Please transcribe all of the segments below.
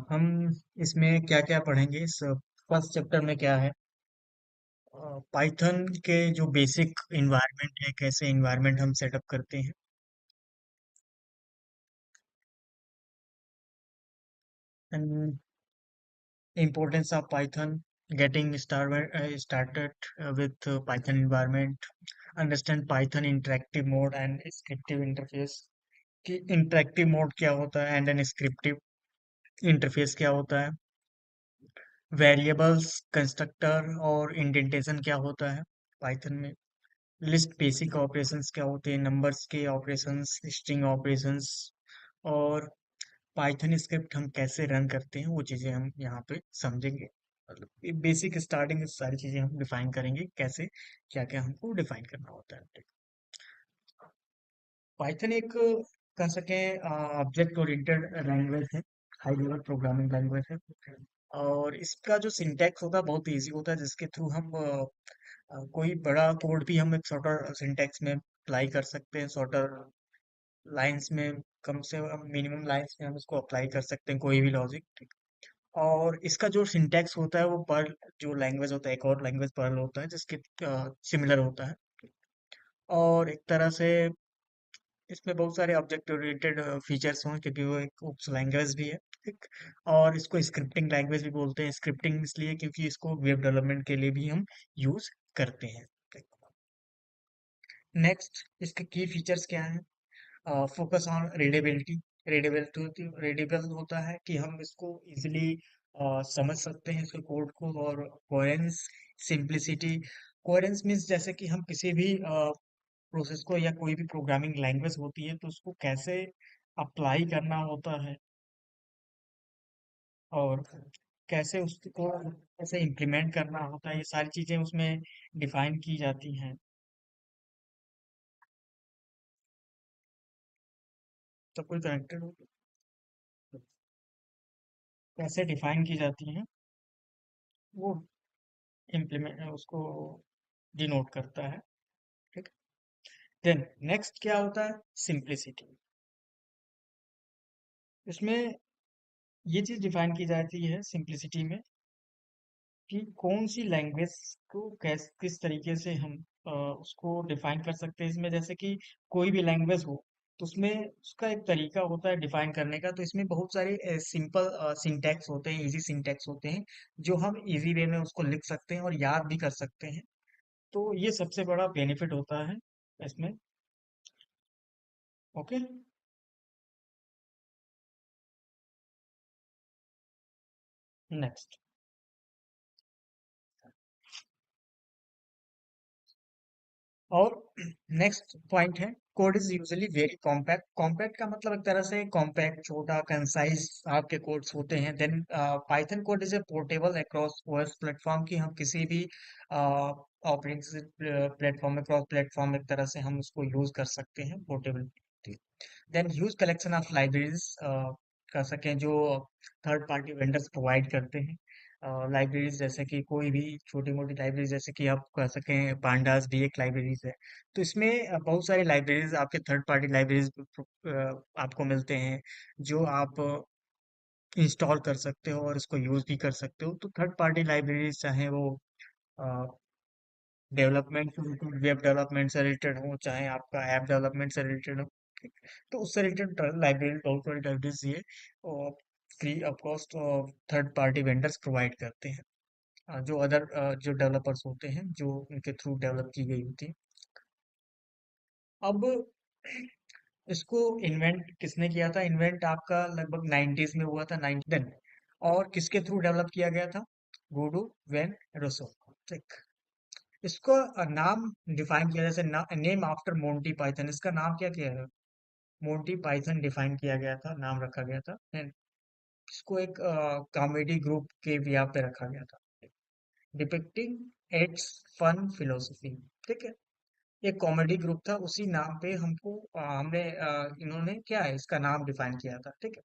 हम इसमें क्या क्या पढ़ेंगे इस फर्स्ट चैप्टर में क्या है। पाइथन के जो बेसिक इन्वायरमेंट है, कैसे इन्वायरमेंट हम सेटअप करते हैं। And importance of Python, getting started with Python environment, understand Python interactive mode and scriptive interface. कि इंटरेक्टिव मोड क्या होता है एंड एन स्क्रिप्टिव इंटरफेस क्या होता है। वेरिएबल्स, कंस्ट्रक्टर और इंडेंटेशन क्या होता है पाइथन में। लिस्ट बेसिक ऑपरेशंस क्या होते हैं, नंबर्स के ऑपरेशंस, स्ट्रिंग ऑपरेशंस। और पाइथन स्क्रिप्ट हम कैसे रन करते हैं वो चीज़ें हम यहाँ पे समझेंगे। मतलब बेसिक स्टार्टिंग सारी चीज़ें हम डिफाइन करेंगे, कैसे क्या क्या हमको डिफाइन करना होता है। पाइथन एक कह सके ऑब्जेक्ट ओरिएंटेड लैंग्वेज है, हाई लेवल प्रोग्रामिंग लैंग्वेज है। और इसका जो सिंटैक्स होता है बहुत इजी होता है, जिसके थ्रू हम कोई बड़ा कोड भी हम एक शॉर्टर सिंटैक्स में अप्लाई कर सकते हैं। शॉर्टर लाइंस में, कम से कम मिनिमम लाइंस में हम इसको अप्लाई कर सकते हैं कोई भी लॉजिक। और इसका जो सिंटैक्स होता है वो पर्ल जो लैंग्वेज होता है, एक और लैंग्वेज पर्ल होता है जिसके सिमिलर होता है। और एक तरह से इसमें बहुत सारे ऑब्जेक्ट ओरिएंटेड फीचर्स हों, क्योंकि वो एक उप्स लैंग्वेज भी है। ठीक। और इसको स्क्रिप्टिंग लैंग्वेज भी बोलते हैं। स्क्रिप्टिंग इसलिए क्योंकि इसको वेब डेवलपमेंट के लिए भी हम यूज करते हैं। नेक्स्ट, इसके की फीचर्स क्या हैं। Focus on readability. रीडेबल होता है कि हम इसको इजीली समझ सकते हैं इसके कोड को। और कोहेरेंस, सिंप्लिसिटी। कोहेरेंस मीन्स जैसे कि हम किसी भी प्रोसेस को या कोई भी प्रोग्रामिंग लैंग्वेज होती है तो उसको कैसे अप्लाई करना होता है, और कैसे उसको कैसे इम्प्लीमेंट करना होता है, ये सारी चीजें उसमें डिफाइन की जाती हैं। सब कुछ कनेक्टेड हो, कैसे डिफाइन की जाती हैं वो इम्प्लीमेंट उसको डिनोट करता है। ठीक। देन नेक्स्ट क्या होता है, सिंप्लिसिटी। इसमें ये चीज डिफाइन की जाती है सिंप्लिसिटी में कि कौन सी लैंग्वेज को किस तरीके से हम उसको डिफाइन कर सकते हैं। इसमें जैसे कि कोई भी लैंग्वेज हो तो उसमें उसका एक तरीका होता है डिफाइन करने का। तो इसमें बहुत सारे सिंपल सिंटैक्स होते हैं, इजी सिंटैक्स होते हैं, जो हम इजी वे में उसको लिख सकते हैं और याद भी कर सकते हैं। तो ये सबसे बड़ा बेनिफिट होता है इसमें। ओके। नेक्स्ट, और नेक्स्ट पॉइंट है, code is usually very compact. Compact का मतलब एक तरह से कॉम्पैक्ट, छोटा, कंसाइज आपके कोड्स होते हैं। Then Python code is a portable across OS platform, की हम किसी भी ऑपरेटिंग प्लेटफॉर्म में, क्रॉस प्लेटफॉर्म एक तरह से हम उसको यूज कर सकते हैं, portability. Then huge collection of libraries कर सकें, जो थर्ड पार्टी वेंडर्स प्रोवाइड करते हैं। लाइब्रेरीज जैसे कि कोई भी छोटी मोटी लाइब्रेरी, जैसे कि आप कह सकें पांडास भी एक लाइब्रेरीज है। तो इसमें बहुत सारी लाइब्रेरीज, आपके थर्ड पार्टी लाइब्रेरीज आपको मिलते हैं, जो आप इंस्टॉल कर सकते हो और इसको यूज भी कर सकते हो। तो थर्ड पार्टी लाइब्रेरीज चाहे वो डेवलपमेंट से रिलेटेड, वेब डेवलपमेंट से रिलेटेड हो, चाहे आपका ऐप डेवलपमेंट से रिलेटेड हो, ठीक। तो उससे रिलेटेड लाइब्रेरी, बहुत सारी लाइब्रेरीज ये और free of cost third party vendors provide करते हैं। जो अदर जो डेवलपर्स होते हैं, जो उनके थ्रू डेवलप की गई होती है। अब इसको इन्वेंट किसने किया था? इन्वेंट आपका लगभग 90s में हुआ था, 90 देन। और किसके थ्रू डेवलप किया गया था? गूडू वेन रोसो। ठीक। इसको नाम डिफाइन किया, जैसे नेम आफ्टर मोंटी पाइथन, इसका नाम क्या किया है? मोंटी पाइथन डिफाइन किया गया था, नाम रखा गया था। And इसको एक कॉमेडी ग्रुप के यहाँ पे रखा गया था, डिपिक्टिंग इट्स फन फिलोसफी। ठीक है। ये कॉमेडी ग्रुप था, उसी नाम पे हमको इन्होंने क्या है, इसका नाम डिफाइन किया था। ठीक है।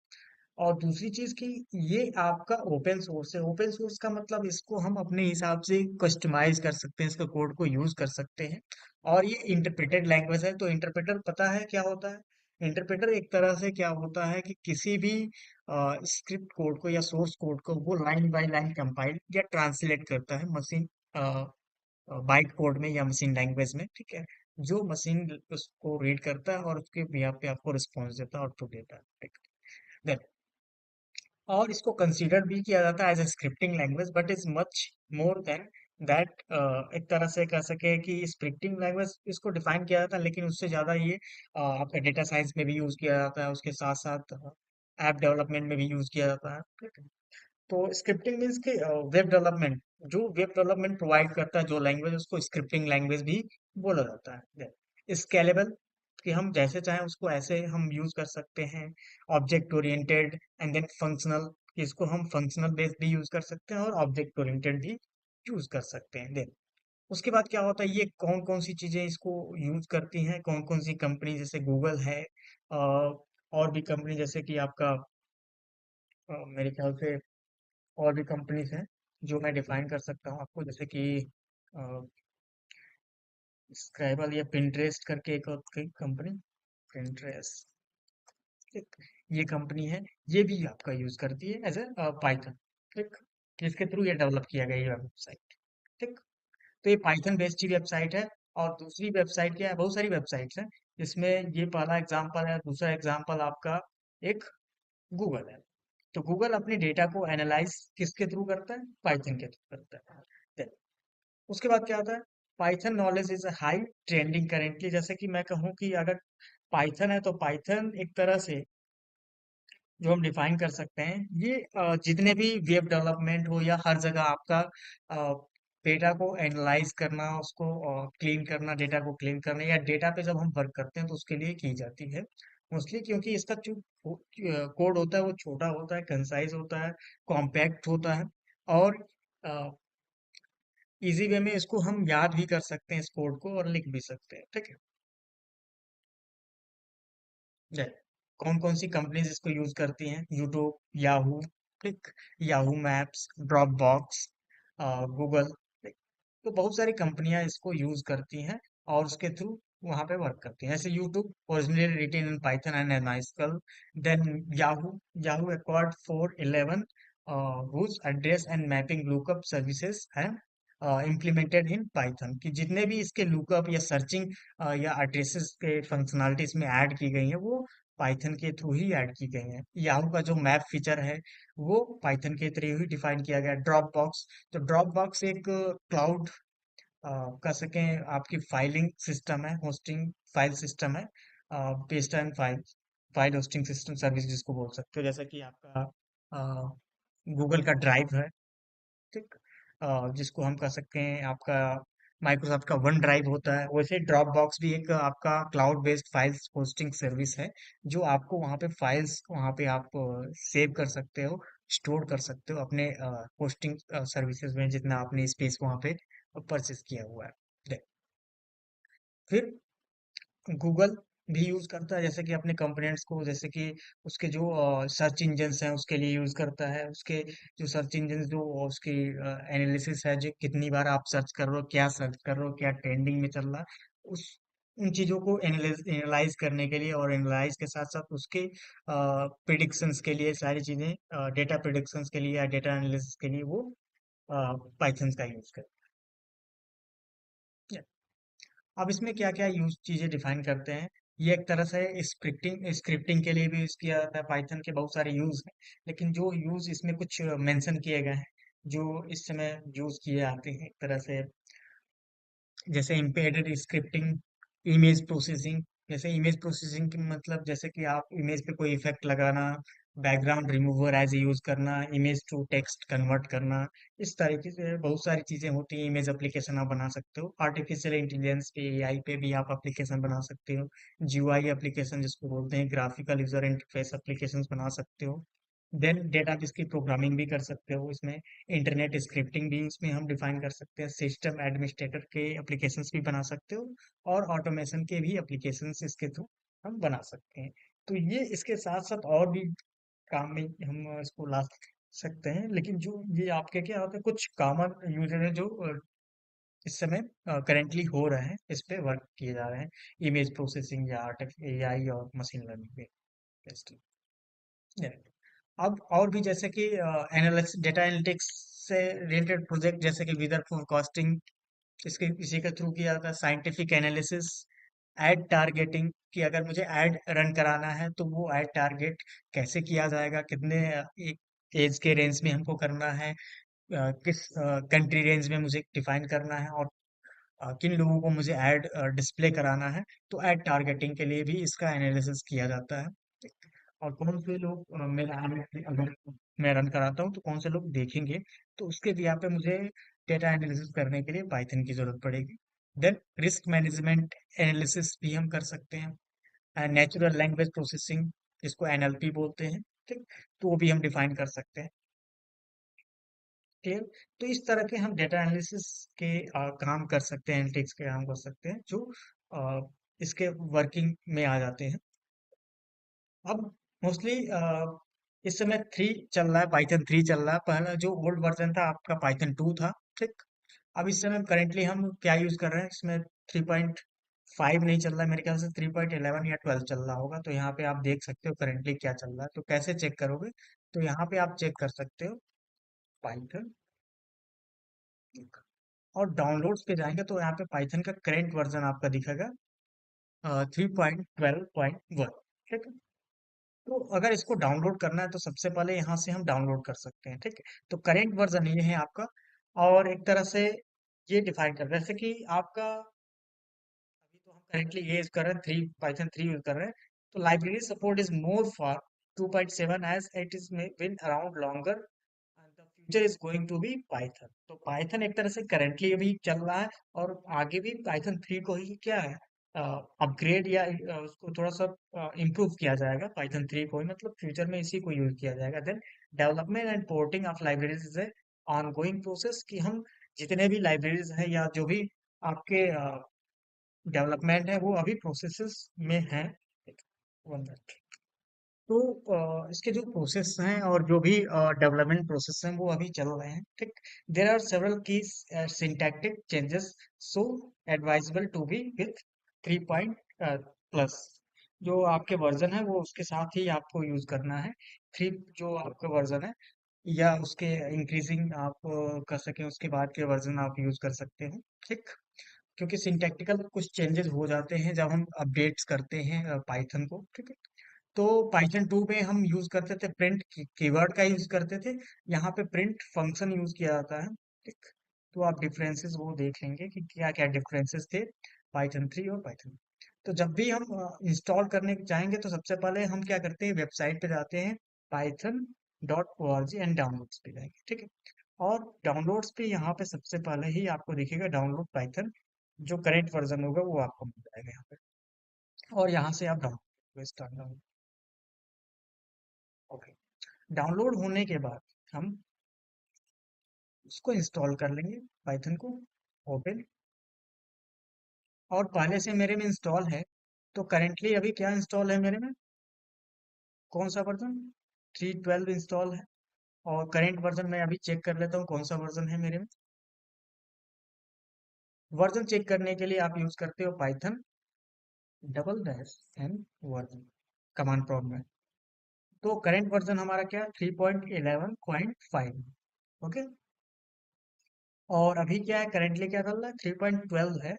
और दूसरी चीज कि ये आपका ओपन सोर्स है। ओपन सोर्स का मतलब इसको हम अपने हिसाब से कस्टमाइज कर सकते हैं, इसका कोड को यूज कर सकते हैं। और ये इंटरप्रेटेड लैंग्वेज है, तो इंटरप्रेटर पता है क्या होता है? इंटरप्रेटर एक तरह से क्या होता है कि किसी भी स्क्रिप्ट कोड को या सोर्स कोड को वो लाइन बाय लाइन कंपाइल या ट्रांसलेट करता है मशीन बाइट कोड में या मशीन लैंग्वेज में, ठीक है। जो मशीन उसको रीड करता है और उसके बिहाफ पे आपको रिस्पॉन्स देता है, आउटपुट देता है, ठीक। Then, और इसको कंसीडर भी किया जाता है as a scripting language, but is much more than that. एक तरह से कह सके कि स्क्रिप्टिंग लैंग्वेज इसको डिफाइन किया जाता है, लेकिन उससे ज्यादा ये आपका डेटा साइंस में भी यूज किया जाता है, उसके साथ साथ ऐप डेवलपमेंट में भी यूज किया जाता है, ठीक है। तो स्क्रिप्टिंग मीन्स कि वेब डेवलपमेंट, जो वेब डेवलपमेंट प्रोवाइड करता है जो लैंग्वेज, उसको स्क्रिप्टिंग लैंग्वेज भी बोला जाता है। स्केलेबल, कि हम जैसे चाहें उसको ऐसे हम यूज कर सकते हैं। Object oriented and then functional, इसको हम फंक्शनल बेस्ड भी यूज कर सकते हैं और ऑब्जेक्ट ओरिएंटेड भी यूज कर सकते हैं। देन उसके बाद क्या होता है, ये कौन कौन सी चीजें इसको यूज करती हैं, कौन कौन सी कंपनी, जैसे गूगल है, और भी कंपनी जैसे कि आपका मेरे ख्याल से और भी कंपनीज हैं जो मैं डिफाइन कर सकता हूँ आपको, जैसे कि स्क्राइबल या पिंटरेस्ट करके एक और कंपनी, पिंटरेस्ट, ठीक। ये कंपनी है, ये भी आपका यूज करती है एज ए पाइथन, ठीक। जिसके थ्रू ये डेवलप किया गया ये वेबसाइट, ठीक। तो ये पाइथन बेस्ड ही वेबसाइट है। और दूसरी वेबसाइट क्या है, बहुत सारी वेबसाइट्स हैं, इसमें ये पहला एग्जांपल है। दूसरा एग्जांपल आपका एक गूगल है। तो गूगल अपने डेटा को एनालाइज किसके थ्रू करता है, पाइथन के थ्रू करता है। Then, उसके बाद क्या होता है, Python knowledge is high trending currently. जैसे कि मैं कहूँ कि अगर पाइथन है तो पाइथन एक तरह से जो हम डिफाइन कर सकते हैं, ये जितने भी वेब डेवलपमेंट हो या हर जगह आपका डेटा को एनालाइज करना, उसको क्लीन करना, डेटा को क्लीन करना, या डेटा पे जब हम वर्क करते हैं तो उसके लिए की जाती है मोस्टली, क्योंकि इसका जो कोड होता है वो छोटा होता है, कंसाइज होता है, कॉम्पैक्ट होता है, और इजी वे में इसको हम याद भी कर सकते हैं इस कोड को, और लिख भी सकते हैं, ठीक है। जय, कौन कौन सी कंपनीज इसको यूज करती हैं, यूट्यूब, याहू, ठीक, Yahoo maps, drop box, Google, ठीक। तो बहुत सारी कंपनियां इसको यूज करती हैं और उसके थ्रू वहां पे वर्क करती हैं। जैसे YouTube originally written in Python and MySQL, then Yahoo, Yahoo acquired 411 whose address and mapping lookup services and implemented in Python, कि जितने भी इसके लुकअप या सर्चिंग या एड्रेसेस के फंक्शनलिटीज में ऐड की गई है वो पाइथन के थ्रू ही ऐड की गई हैं। याहू का जो मैप फीचर है वो पाइथन के थ्रू ही डिफाइन किया गया है। ड्रॉप बॉक्स, तो ड्रॉप बॉक्स एक क्लाउड कह सकें आपकी फाइलिंग सिस्टम है, होस्टिंग फाइल सिस्टम है, based on file, file hosting system service जिसको बोल सकते हो। जैसा कि आपका गूगल का ड्राइव है, ठीक, जिसको हम कह सकते हैं आपका माइक्रोसॉफ्ट का वन ड्राइव होता है, वैसे ड्रॉप बॉक्स भी एक आपका cloud based files hosting service है, जो आपको वहाँ पे फाइल्स वहाँ पे आप सेव कर सकते हो, स्टोर कर सकते हो अपने होस्टिंग सर्विसेज में, जितना आपने स्पेस वहाँ पे परचेज किया हुआ है। फिर गूगल भी यूज करता है, जैसे कि अपने कंपोनेंट्स को, जैसे कि उसके जो सर्च इंजन्स हैं उसके लिए यूज करता है, उसके जो सर्च इंजन जो उसकी एनालिसिस है, जो कितनी बार आप सर्च कर रहे हो, क्या सर्च कर रहे हो, क्या ट्रेंडिंग में चल रहा है, उस उन चीजों को एनालाइज करने के लिए, और एनालाइज के साथ साथ उसके प्रिडिक्शंस के लिए, सारी चीजें डेटा प्रिडिक्शंस के लिए या डेटा एनालिसिस के लिए वो पाइथन का यूज करता है। अब इसमें क्या क्या यूज चीजें डिफाइन करते हैं, ये एक तरह से स्क्रिप्टिंग स्क्रिप्टिंग के लिए भी यूज किया जाता है। पाइथन के बहुत सारे यूज हैं, लेकिन जो यूज इसमें कुछ मेंशन किए गए हैं जो इस समय यूज किए जाते हैं, एक तरह से जैसे एम्बेडेड स्क्रिप्टिंग, इमेज प्रोसेसिंग। जैसे इमेज प्रोसेसिंग की मतलब, जैसे कि आप इमेज पे कोई इफेक्ट लगाना, बैकग्राउंड रिमूवर एज यूज करना, इमेज टू टेक्स्ट कन्वर्ट करना, इस तरीके से बहुत सारी चीजें होती हैं। इमेज एप्लीकेशन आप बना सकते हो, आर्टिफिशियल इंटेलिजेंस पे, AI पे भी आप एप्लीकेशन बना सकते हो, GUI एप्लीकेशन जिसको बोलते हैं, ग्राफिकल यूजर इंटरफेस एप्लीकेशन बना सकते हो। देन डेटाबेस की प्रोग्रामिंग भी कर सकते हो इसमें, इंटरनेट स्क्रिप्टिंग भी इसमें हम डिफाइन कर सकते हैं, सिस्टम एडमिनिस्ट्रेटर के एप्लीकेशंस भी बना सकते हो, और ऑटोमेशन के भी एप्लीकेशंस इसके थ्रू हम बना सकते हैं। तो ये इसके साथ साथ और भी काम में हम इसको ला सकते हैं, लेकिन जो ये आपके क्या होता है, कुछ कॉमन यूजर है जो इस समय करेंटली हो रहे हैं, इस पे वर्क किए जा रहे हैं, इमेज प्रोसेसिंग या एआई और मशीन लर्निंग पे बेस्ड। अब और भी जैसे कि एनालिटिक्स, डेटा एनालिटिक्स से रिलेटेड प्रोजेक्ट, जैसे कि वेदर फोरकास्टिंग, इसके इसी के थ्रू किया जाता है। साइंटिफिक एनालिसिस, एड टारगेटिंग, कि अगर मुझे ऐड रन कराना है तो वो ऐड टारगेट कैसे किया जाएगा, कितने एज के रेंज में हमको करना है, किस कंट्री रेंज में मुझे डिफाइन करना है, और किन लोगों को मुझे ऐड डिस्प्ले कराना है। तो ऐड टारगेटिंग के लिए भी इसका एनालिसिस किया जाता है। और कौन से लोग मेरा ad अगर मैं रन कराता हूँ तो कौन से लोग देखेंगे, तो उसके भी यहाँ पे मुझे डेटा एनालिसिस करने के लिए पाइथन की जरूरत पड़ेगी। देन रिस्क मैनेजमेंट एनालिसिस भी हम कर सकते हैं। नेचुरल लैंग्वेज प्रोसेसिंग, जिसको एनएलपी बोलते हैं, ठीक, तो वो भी हम डिफाइन कर सकते हैं। क्लियर। तो इस तरह के हम डेटा एनालिसिस के काम कर सकते हैं, एनालिटिक्स के काम कर सकते हैं, जो अ, इसके वर्किंग में आ जाते हैं। अब मोस्टली इस समय 3 चल रहा है, पाइथन 3 चल रहा है। पहला जो ओल्ड वर्जन था आपका पाइथन 2 था, ठीक। अब इस समय करेंटली हम क्या यूज कर रहे हैं, इसमें 3.5 नहीं चल रहा है, मेरे ख्याल से 3.11 या 12 चल रहा होगा। तो यहाँ पे आप देख सकते हो करेंटली क्या चल रहा है। तो कैसे चेक करोगे, तो यहाँ पे आप चेक कर सकते हो पाइथन, और डाउनलोड्स पे जाएंगे तो यहाँ पे पाइथन का करेंट वर्जन आपका दिखेगा 3.12.1, ठीक है। तो अगर इसको डाउनलोड करना है तो सबसे पहले यहाँ से हम डाउनलोड कर सकते हैं, ठीक है। तो करेंट वर्जन ये है आपका। और एक तरह से ये डिफाइन कर रहे हैं, जैसे कि आपका अभी तो हम करेंटली ये यूज कर रहे हैं, 3 पाइथन 3 यूज कर रहे हैं। तो library support is more for 2.7 as it is been around longer, the future is going to be Python. तो पाइथन एक तरह से करेंटली अभी चल रहा है, और आगे भी पाइथन 3 को ही क्या है, अपग्रेड या उसको थोड़ा सा इम्प्रूव किया जाएगा। पाइथन 3 को ही, मतलब फ्यूचर में इसी को यूज किया जाएगा। Then development and porting of libraries is a ongoing process, कि हम जितने भी लाइब्रेरीज हैं या जो भी आपके डेवलपमेंट है वो अभी प्रोसेसेस में है। तो इसके जो प्रोसेस हैं और जो भी डेवलपमेंट प्रोसेस हैं वो अभी चल रहे हैं, ठीक। देर आर सेवरल की syntactic changes, so advisable to be with 3 point plus. जो आपके वर्जन है वो उसके साथ ही आपको यूज करना है। 3 जो आपका वर्जन है, या उसके इंक्रीजिंग आप कर सकें उसके बाद के वर्जन आप यूज कर सकते हैं, ठीक। क्योंकि सिंटैक्टिकल कुछ चेंजेस हो जाते हैं जब हम अपडेट्स करते हैं पाइथन को, ठीक है। तो पाइथन 2 में हम यूज करते थे प्रिंट कीवर्ड का यूज करते थे, यहाँ पे प्रिंट फंक्शन यूज किया जाता है, ठीक। तो आप डिफरेंसेस वो देख लेंगे कि क्या क्या डिफरेंसेस थे पाइथन 3 और पाइथन। तो जब भी हम इंस्टॉल करने चाहेंगे तो सबसे पहले हम क्या करते हैं, वेबसाइट पे जाते हैं, python.org, एंड डाउनलोड्स पे जाएंगे, ठीक है। और डाउनलोड्स पे यहाँ पे सबसे पहले ही आपको दिखेगा डाउनलोड पाइथन, जो करेंट वर्जन होगा वो आपको मिल जाएगा यहाँ पे, और यहाँ से आप download start download. Okay. Download होने के बाद हम उसको इंस्टॉल कर लेंगे, पाइथन को ओपन। और पहले से मेरे में इंस्टॉल है, तो करेंटली अभी क्या इंस्टॉल है मेरे में, कौन सा वर्जन, 3.12 इंस्टॉल है। और करेंट वर्जन मैं अभी चेक कर लेता हूँ कौन सा वर्जन है मेरे में। वर्जन चेक करने के लिए आप यूज करते हो पाइथन डबल-n वर्जन कमांड प्रॉम्प्ट में। तो करेंट वर्जन हमारा क्या है, 3.11.5, ओके। और अभी क्या है, करेंटली क्या चल रहा है, 3.12 है।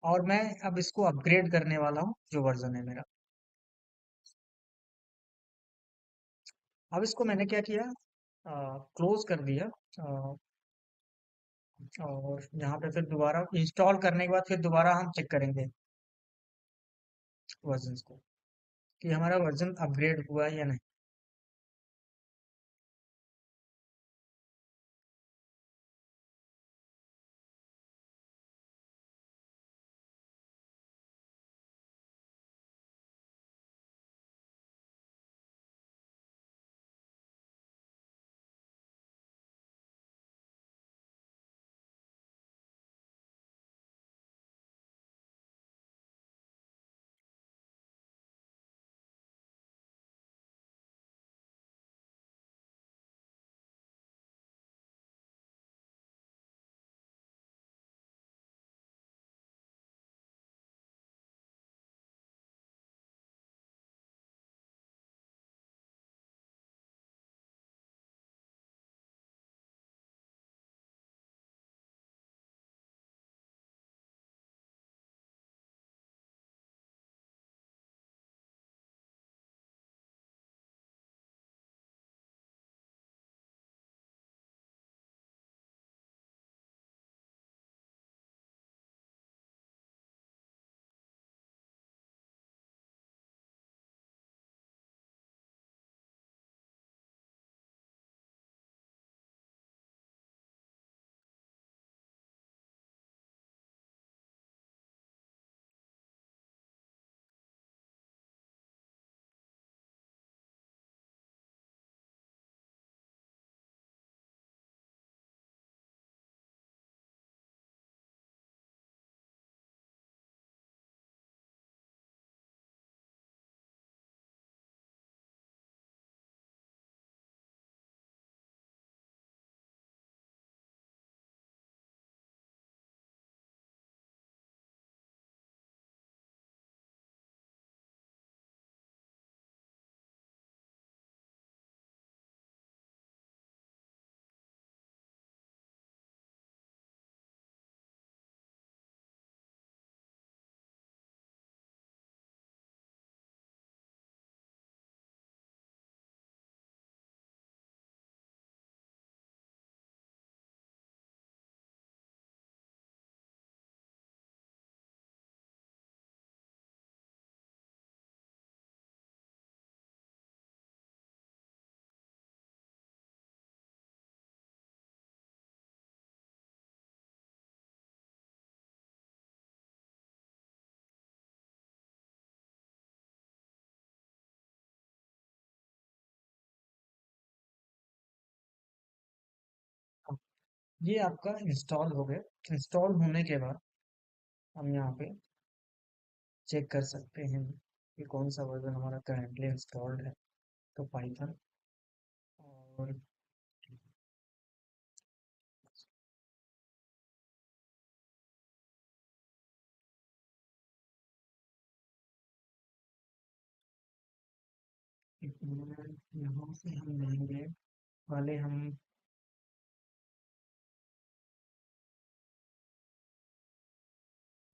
और मैं अब इसको अपग्रेड करने वाला हूँ, जो वर्जन है मेरा। अब इसको मैंने क्या किया, क्लोज कर दिया। अ, और यहाँ पे फिर दोबारा इंस्टॉल करने के बाद फिर दोबारा हम चेक करेंगे वर्जन को, कि हमारा वर्जन अपग्रेड हुआ है या नहीं। ये आपका इंस्टॉल हो गया। इंस्टॉल होने के बाद हम यहाँ पे चेक कर सकते हैं कि कौन सा वर्जन हमारा करंटली इंस्टॉल्ड है। तो पाइथन और यहाँ से हम लेंगे पहले हम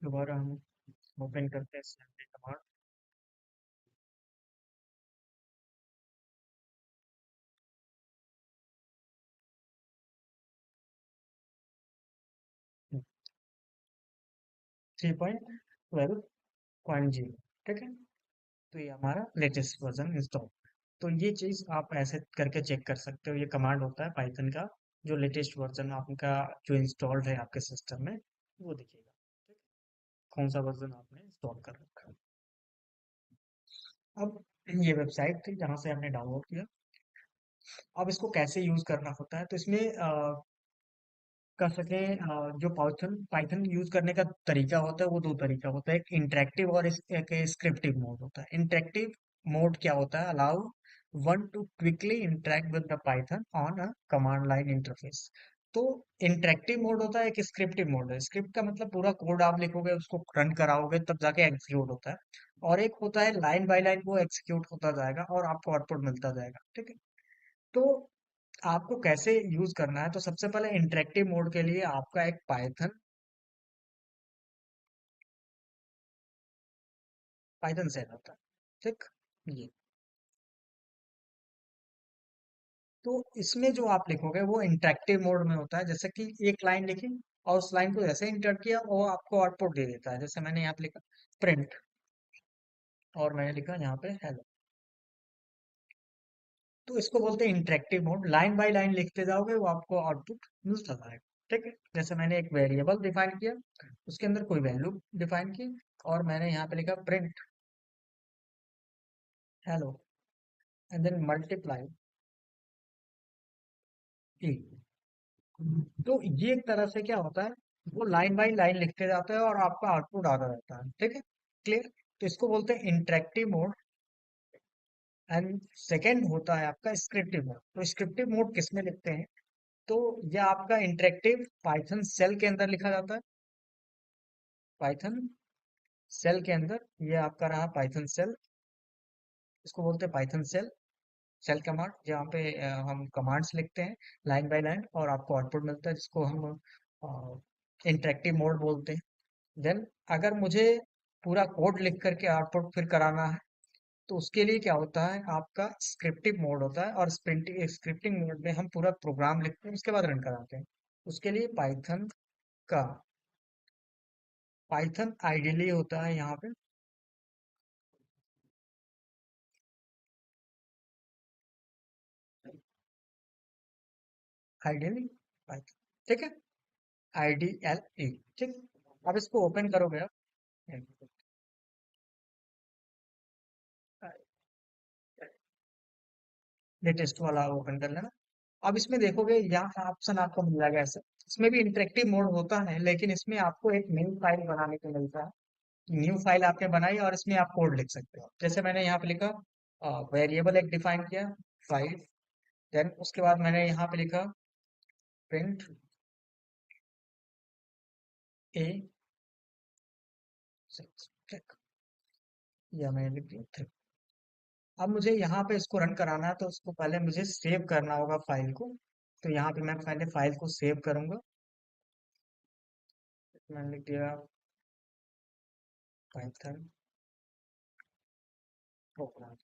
दोबारा हम ओपन करते हैं salary command. Three point twelve point zero, ठीक है। तो ये हमारा लेटेस्ट वर्जन इंस्टॉल। तो ये चीज़ आप ऐसे करके चेक कर सकते हो। ये कमांड होता है पाइथन का, जो लेटेस्ट वर्जन आपका जो इंस्टॉल्ड है आपके सिस्टम में वो दिखेगा, ठीक है? कौन सा वर्जन आपने इंस्टॉल कर रखा है। अब ये वेबसाइट थी जहाँ से हमने डाउनलोड किया। अब इसको कैसे यूज करना होता है, तो इसमें कर सकें जो पाइथन पाइथन यूज करने का तरीका होता है वो दो तरीका होता है, एक इंटरेक्टिव और एक स्क्रिप्टिव मोड होता है। इंटरेक्टिव मोड क्या होता है, allow one two quickly interact with the Python on a command line interface. तो इंटरेक्टिव मोड होता है, एक स्क्रिप्टिव मोड है। स्क्रिप्ट का मतलब पूरा कोड आप लिखोगे, उसको रन कराओगे तब जाके एग्जीक्यूट होता है। और एक होता है लाइन बाय लाइन, वो एग्जीक्यूट होता जाएगा और आपको आउटपुट मिलता जाएगा, ठीक है। तो आपको कैसे यूज करना है, तो सबसे पहले इंटरेक्टिव मोड के लिए आपका एक पाइथन पाइथन सेल होता है, ठीक। ये तो इसमें जो आप लिखोगे वो इंटरेक्टिव मोड में होता है। जैसे कि एक लाइन लिखी और उस लाइन को जैसे इंटर किया वो आपको आउटपुट दे देता है। जैसे मैंने यहाँ पे लिखा प्रिंट और मैंने लिखा यहाँ पे हेलो। तो इसको बोलते हैं interactive mode. Line by line लिखते जाओगे वो आपको आउटपुट मिलता जाएगा, ठीक है। जैसे मैंने एक वेरिएबल डिफाइन किया, उसके अंदर कोई वैल्यू डिफाइन की और मैंने यहाँ पे लिखा print hello and then multiply E. तो ये एक तरह से क्या होता है, वो लाइन बाय लाइन लिखते जाता है और आपका आउटपुट आता रहता है, ठीक है। क्लियर। तो इसको बोलते हैं इंटरेक्टिव मोड। एंड सेकेंड होता है आपका स्क्रिप्टिव मोड। तो स्क्रिप्टिव मोड किसमें लिखते हैं, तो ये आपका इंटरेक्टिव पाइथन सेल के अंदर लिखा जाता है। पाइथन सेल के अंदर ये आपका रहा पाइथन सेल। इसको बोलते हैं पाइथन सेल सेल कमांड, जहाँ पे हम कमांड्स लिखते हैं लाइन बाय लाइन और आपको आउटपुट मिलता है, जिसको हम इंटरेक्टिव मोड बोलते हैं। देन अगर मुझे पूरा कोड लिख करके आउटपुट फिर कराना है, तो उसके लिए क्या होता है, आपका स्क्रिप्टिव मोड होता है। और स्क्रिप्टिंग मोड में हम पूरा प्रोग्राम लिखते हैं उसके बाद रन कराते हैं। उसके लिए का पाइथन आइडियली होता है यहाँ पे, आइडियली पाइथन, ठीक है। IDLE, ठीक। अब इसको ओपन करोगे आप, लेटेस्ट वाला ओपन कर लेना। अब इसमें देखोगे यहाँ ऑप्शन आपको मिल जाएगा ऐसे। इसमें भी इंटरेक्टिव मोड होता है, लेकिन इसमें आपको एक न्यू फाइल बनाने को मिलता है। न्यू फाइल आपने बनाई और इसमें आप कोड लिख सकते हो। जैसे मैंने यहाँ पे लिखा वेरिएबल एक डिफाइन किया 5। देन उसके बाद मैंने यहाँ पे लिखा प्रिंट ए 6, या मैंने लिख दिया 3। अब मुझे यहाँ पे इसको रन कराना है, तो उसको पहले मुझे सेव करना होगा फाइल को। तो यहाँ पे मैं पहले फाइल को सेव करूंगा। मैंने लिख दिया पाइथन प्रोग्राम।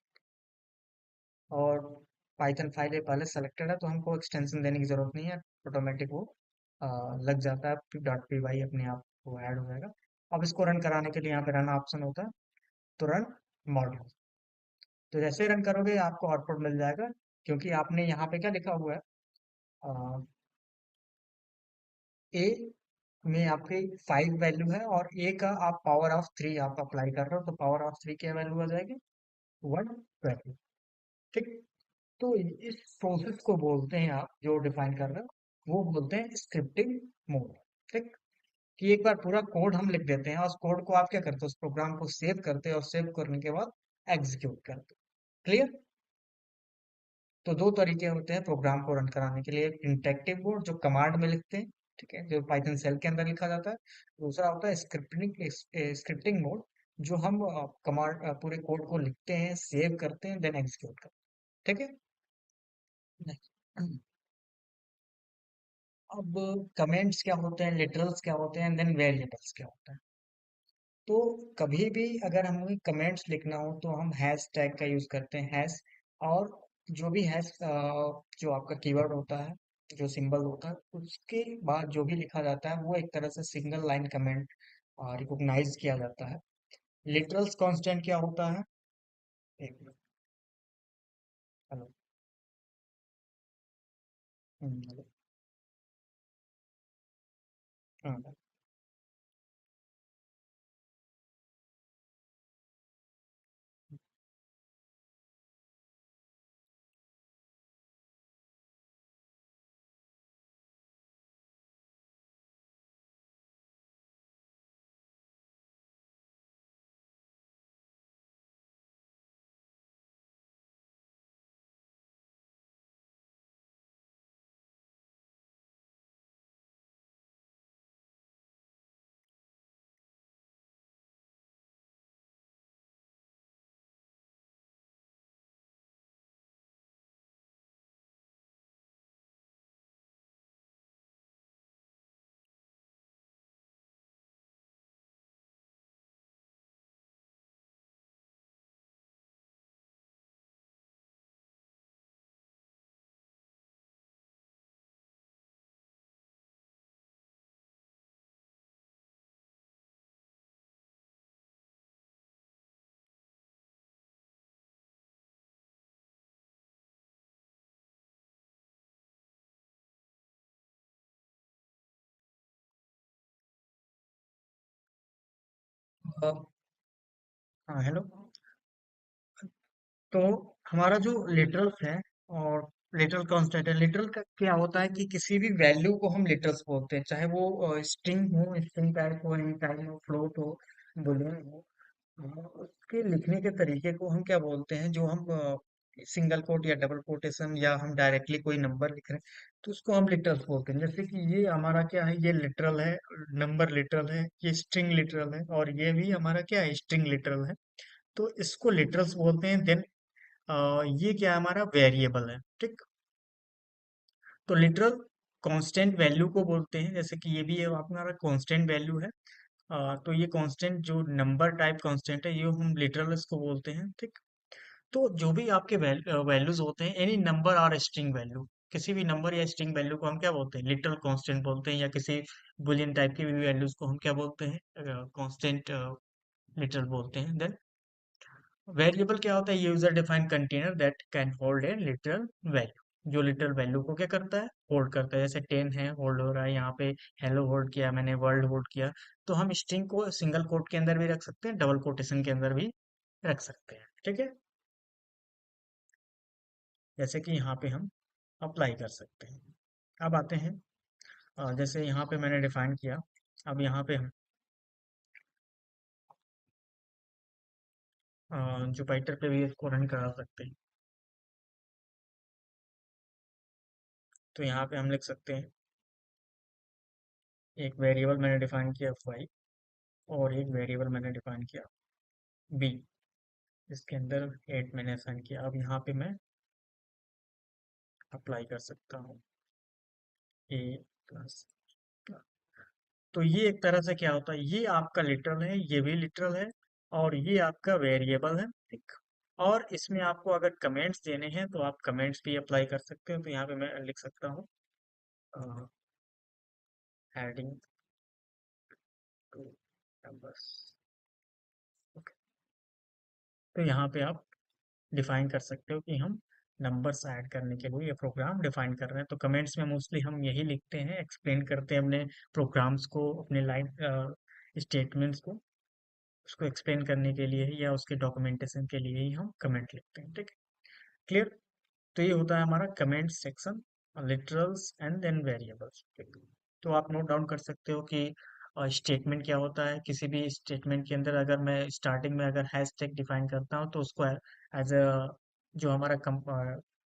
और पाइथन फाइल ये पहले सेलेक्टेड है, तो हमको एक्सटेंशन देने की जरूरत नहीं है। ऑटोमेटिक वो लग जाता है, डॉट पी वाई अपने आप वो ऐड हो जाएगा। अब इसको रन कराने के लिए यहाँ पे रन ऑप्शन होता है, तो रन मॉड्यूल। तो जैसे रन करोगे आपको आउटपुट मिल जाएगा, क्योंकि आपने यहाँ पे क्या लिखा हुआ है, ए में आपकी 5 वैल्यू है और ए का आप पावर ऑफ 3 आप अप्लाई कर रहे हो, तो पावर ऑफ 3 क्या वैल्यू आ जाएगी, 120, ठीक। तो इस प्रोसेस को बोलते हैं आप जो डिफाइन कर रहे हो वो बोलते हैं स्क्रिप्टिंग मोड। ठीक, कि एक बार पूरा कोड हम लिख देते हैं और उस कोड को आप क्या करते हो, उस प्रोग्राम को सेव करते हैं और सेव करने के बाद एग्जीक्यूट करते हैं। क्लियर? तो दो तरीके होते हैं प्रोग्राम को रन कराने के लिए, एक इंटरेक्टिव मोड जो कमांड में लिखते हैं, ठीक है, जो पाइथन सेल के अंदर लिखा जाता है। दूसरा होता है स्क्रिप्टिंग मोड, जो हम कमांड पूरे कोड को लिखते हैं, सेव करते हैं, देन एग्जीक्यूट करते हैं। ठीक है। Next. अब कमेंट्स क्या होते हैं, लिटरल्स क्या होते हैं, देन वेरिएबल्स क्या होता है। तो कभी भी अगर हमें कमेंट्स लिखना हो तो हम हैश टैग का यूज करते हैं, हैश। और जो भी हैश जो आपका कीवर्ड होता है, जो सिंबल होता है, उसके बाद जो भी लिखा जाता है वो एक तरह से सिंगल लाइन कमेंट रिकॉग्नाइज किया जाता है। लिटरल्स कांस्टेंट क्या होता है? एक मिनट। हेलो। हेलो। हाँ। हाँ, हेलो। तो हमारा जो लिटरल्स है और लिटरल कांस्टेंट है, लिटरल का क्या होता है कि किसी भी वैल्यू को हम लिटरल्स बोलते हैं, चाहे वो स्ट्रिंग हो, स्ट्रिंग टाइप हो, इन टाइप हो, फ्लोट हो, बूलियन हो। उसके लिखने के तरीके को हम क्या बोलते हैं, जो हम सिंगल कोट या डबल कोटेशन या हम डायरेक्टली कोई नंबर लिख रहे हैं तो उसको हम लिटरल्स बोलते हैं। जैसे कि ये हमारा क्या है, ये लिटरल है, नंबर लिटरल है, ये स्ट्रिंग लिटरल है, और ये भी हमारा क्या है, स्ट्रिंग लिटरल है। तो इसको लिटरल्स बोलते हैं। देन ये क्या है, हमारा वेरिएबल है। ठीक। तो लिटरल कांस्टेंट वैल्यू को बोलते हैं, जैसे कि ये भी है हमारा कांस्टेंट वैल्यू है। तो ये कांस्टेंट जो नंबर टाइप कांस्टेंट है, ये हम लिटरल इसको बोलते हैं। ठीक। तो जो भी आपके वैल्यूज होते हैं, एनी नंबर और स्ट्रिंग वैल्यू, किसी भी नंबर या स्ट्रिंग वैल्यू को हम क्या बोलते हैं, लिटरल कांस्टेंट बोलते हैं। या किसी बुलियन टाइप की भी वैल्यूज को हम क्या बोलते हैं, कांस्टेंट लिटरल बोलते हैं। देन वेरिएबल क्या होता है, user defined container that can hold a literal value, जो लिटरल वैल्यू को क्या करता है, होल्ड करता है। जैसे 10 है, होल्ड हो रहा है यहाँ पे, हेलो होल्ड किया मैंने, वर्ल्ड होल्ड किया। तो हम स्ट्रिंग को सिंगल कोट के अंदर भी रख सकते हैं, डबल कोटेशन के अंदर भी रख सकते हैं। ठीक है। जैसे कि यहाँ पे हम अप्लाई कर सकते हैं। अब आते हैं, जैसे यहाँ पे मैंने डिफाइन किया। अब यहाँ पे हम जुपिटर पे भी इसको रन करा सकते हैं। तो यहाँ पे हम लिख सकते हैं, एक वेरिएबल मैंने डिफाइन किया फाइव, और एक वेरिएबल मैंने डिफाइन किया बी, इसके अंदर 8 मैंने असाइन किया। अब यहाँ पे मैं अप्लाई कर सकता हूँ ए प्लस। तो ये एक तरह से क्या होता है, ये आपका लिटरल है, ये भी लिटरल है, और ये आपका वेरिएबल है। ठीक। और इसमें आपको अगर कमेंट्स देने हैं तो आप कमेंट्स भी अप्लाई कर सकते हो। तो यहाँ पे मैं लिख सकता हूँ एडिंग टू नंबर्स। तो यहाँ पे आप डिफाइन कर सकते हो कि हम नंबर्स ऐड करने के लिए ये प्रोग्राम डिफाइन कर रहे हैं। तो कमेंट्स में मोस्टली हम यही लिखते हैं, एक्सप्लेन करते हैं अपने प्रोग्राम्स को, अपने लाइन स्टेटमेंट्स को, उसको एक्सप्लेन करने के लिए ही या उसके डॉक्यूमेंटेशन के लिए ही हम कमेंट लिखते हैं। ठीक है। क्लियर? तो ये होता है हमारा comment section. Literals and then variables. तो आप नोट डाउन कर सकते हो कि स्टेटमेंट क्या होता है। किसी भी स्टेटमेंट के अंदर अगर मैं स्टार्टिंग में अगर हैश टैग डिफाइन करता हूँ तो उसको एज अ जो हमारा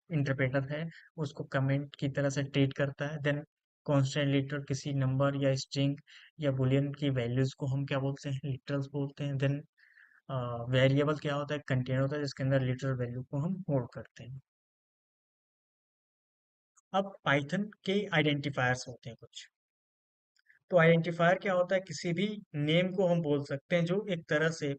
इंटरप्रेटर है उसको कमेंट की तरह से ट्रीट करता है। देन कॉन्स्टेंट लिटरल किसी नंबर या स्ट्रिंग या बुलियन की वैल्यूज को हम क्या बोलते हैं, लिटरल्स बोलते हैं। देन वेरिएबल क्या होता है, कंटेनर होता है जिसके अंदर लिटरल वैल्यू को हम होल्ड करते हैं। अब पाइथन के आइडेंटिफायर्स होते हैं कुछ। तो आइडेंटिफायर क्या होता है, किसी भी नेम को हम बोल सकते हैं जो एक तरह से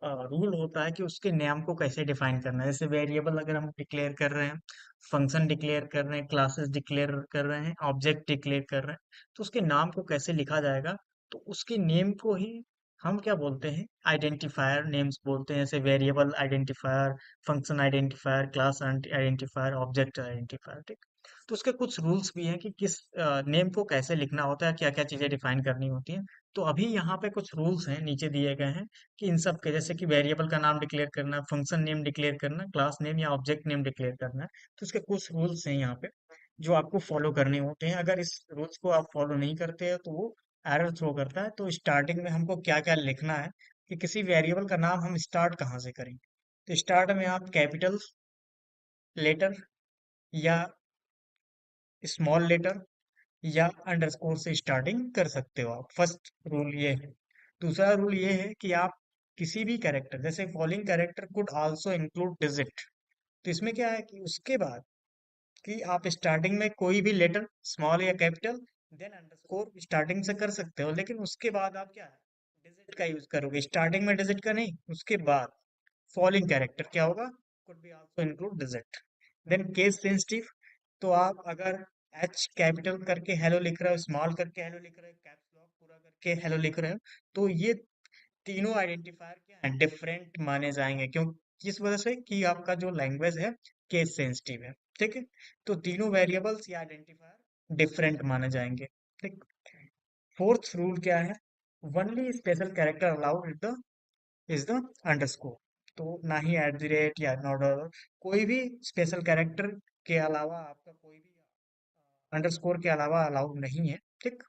रूल होता है कि उसके नाम को कैसे डिफाइन करना है। जैसे वेरिएबल अगर हम डिक्लेयर कर रहे हैं, फंक्शन डिक्लेयर कर रहे हैं, क्लासेस डिक्लेयर कर रहे हैं, ऑब्जेक्ट डिक्लेयर कर रहे हैं, तो उसके नाम को कैसे लिखा जाएगा, तो उसके नेम को ही हम क्या बोलते हैं, आइडेंटिफायर नेम्स बोलते हैं। जैसे variable identifier, function identifier, class identifier, object identifier, ठीक। तो उसके कुछ रूल्स भी हैं कि किस नेम को कैसे लिखना होता है, क्या क्या चीजें डिफाइन करनी होती हैं। तो अभी यहाँ पे कुछ रूल्स हैं नीचे दिए गए हैं कि इन सब के, जैसे कि वेरिएबल का नाम डिक्लेयर करना, फंक्शन नेम डिक्लेयर करना, क्लास नेम या ऑब्जेक्ट नेम डिक्लेयर करना है। तो इसके कुछ रूल्स हैं यहाँ पे जो आपको फॉलो करने होते हैं। अगर इस रूल्स को आप फॉलो नहीं करते हो तो वो एरर थ्रो करता है। तो स्टार्टिंग में हमको क्या क्या लिखना है कि किसी वेरिएबल का नाम हम स्टार्ट कहाँ से करेंगे। तो स्टार्ट में आप कैपिटल लेटर या स्मॉल लेटर या अंडरस्कोर से स्टार्टिंग कर सकते हो आप। फर्स्ट रूल ये है। दूसरा रूल ये है कि आप किसी भी कैरेक्टर, जैसे following character could also include digit. तो इसमें क्या है कि उसके बाद कि आप स्टार्टिंग में कोई भी लेटर स्मॉल या कैपिटल देन अंडरस्कोर स्टार्टिंग से कर सकते हो, लेकिन उसके बाद आप क्या है, डिजिट का यूज करोगे। स्टार्टिंग में डिजिट का नहीं, उसके बाद फॉलोइंग कैरेक्टर क्या होगा, could be also include digit. Then case sensitive, तो आप अगर एच कैपिटल करके हेलो लिख रहे हो, स्मॉल करके हेलो लिख रहे हो, कैप्स लॉक पूरा करके हेलो लिख रहे हो, तो ये तीनों आइडेंटिफायर क्या है, डिफरेंट माने जाएंगे। क्यों? किस वजह से कि आपका जो लैंग्वेज है केस सेंसिटिव है, ठीक है। तो तीनों वेरिएबल्स या आइडेंटिफायर डिफरेंट माने जाएंगे, ठीक। फोर्थ रूल क्या है, only special character allowed is the underscore. तो ना ही एट द रेट या नॉट, कोई भी स्पेशल कैरेक्टर के अलावा आपका कोई भी अंडरस्कोर के अलावा अलाउड नहीं है, ठीक।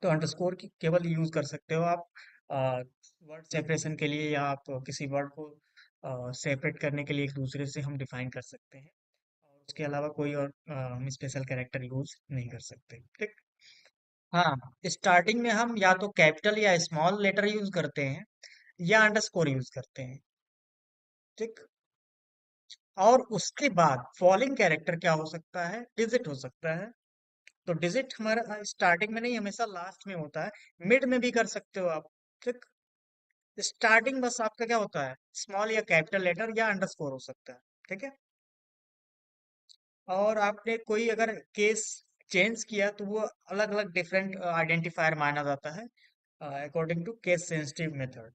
तो अंडरस्कोर की केवल यूज कर सकते हो आप वर्ड सेपरेशन के लिए, या आप किसी वर्ड को सेपरेट करने के लिए एक दूसरे से हम डिफाइन कर सकते हैं। और उसके अलावा कोई और हम स्पेशल कैरेक्टर यूज नहीं कर सकते, ठीक। हाँ, स्टार्टिंग में हम या तो कैपिटल या स्मॉल लेटर यूज करते हैं या अंडरस्कोर यूज करते हैं, ठीक। और उसके बाद फॉलोइंग कैरेक्टर क्या हो सकता है, डिजिट हो सकता है। तो डिजिट हमारा स्टार्टिंग में नहीं, हमेशा लास्ट में होता है। मिड में भी कर सकते हो आप, ठीक। स्टार्टिंग बस आपका क्या होता है, स्मॉल या कैपिटल लेटर या अंडरस्कोर हो सकता है, ठीक है। और आपने कोई अगर केस चेंज किया तो वो अलग अलग डिफरेंट आइडेंटिफायर माना जाता है according to case sensitive method.